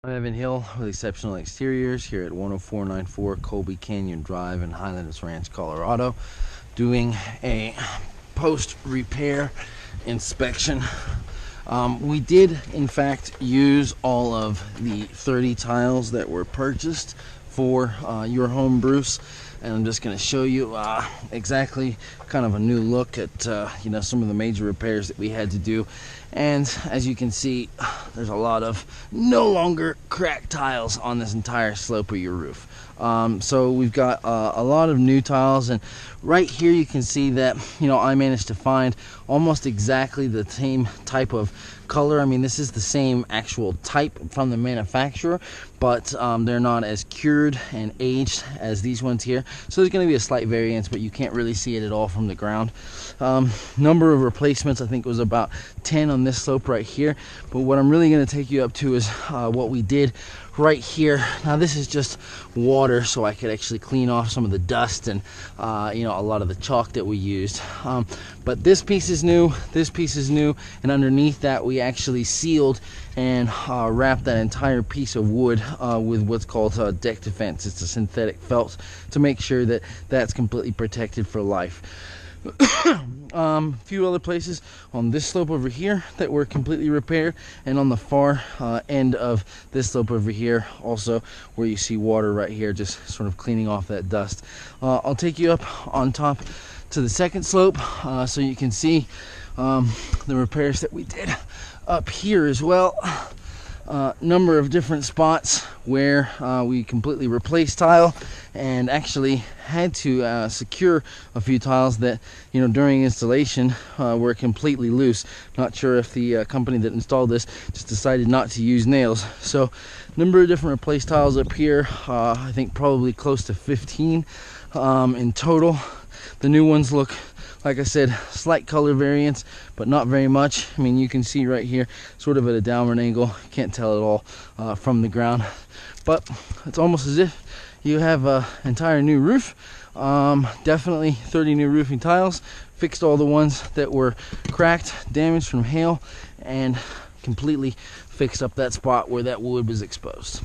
I'm Evan Hill with Exceptional Exteriors here at 10494 Colby Canyon Drive in Highlands Ranch, Colorado, doing a post-repair inspection. We did in fact use all of the 30 tiles that were purchased for your home, Bruce, and I'm just going to show you exactly kind of a new look at some of the major repairs that we had to do. And as you can see, there's a lot of no longer cracked tiles on this entire slope of your roof. So we've got a lot of new tiles, and right here you can see that I managed to find almost exactly the same type of color. I mean, this is the same actual type from the manufacturer, but they're not as cured and aged as these ones here, so there's going to be a slight variance, but you can't really see it at all from the ground. Number of replacements, I think, was about 10 on this slope right here, but what I'm really going to take you up to is what we did right here. Now this is just water, so I could actually clean off some of the dust and a lot of the chalk that we used, but this piece is new, and underneath that we actually sealed and wrapped that entire piece of wood with what's called deck defense. It's a synthetic felt to make sure that that's completely protected for life. A few other places on this slope over here that were completely repaired, and on the far end of this slope over here also, where you see water right here, just sort of cleaning off that dust. I'll take you up on top to the second slope so you can see the repairs that we did up here as well. Number of different spots where we completely replaced tile, and actually had to secure a few tiles that during installation were completely loose. Not sure if the company that installed this just decided not to use nails. So number of different replaced tiles up here, I think probably close to 15 in total. The new ones look, like I said, slight color variance, but not very much. I mean, you can see right here, sort of at a downward angle. You can't tell at all from the ground, but it's almost as if you have an entire new roof. Definitely 30 new roofing tiles. Fixed all the ones that were cracked, damaged from hail, and completely fixed up that spot where that wood was exposed.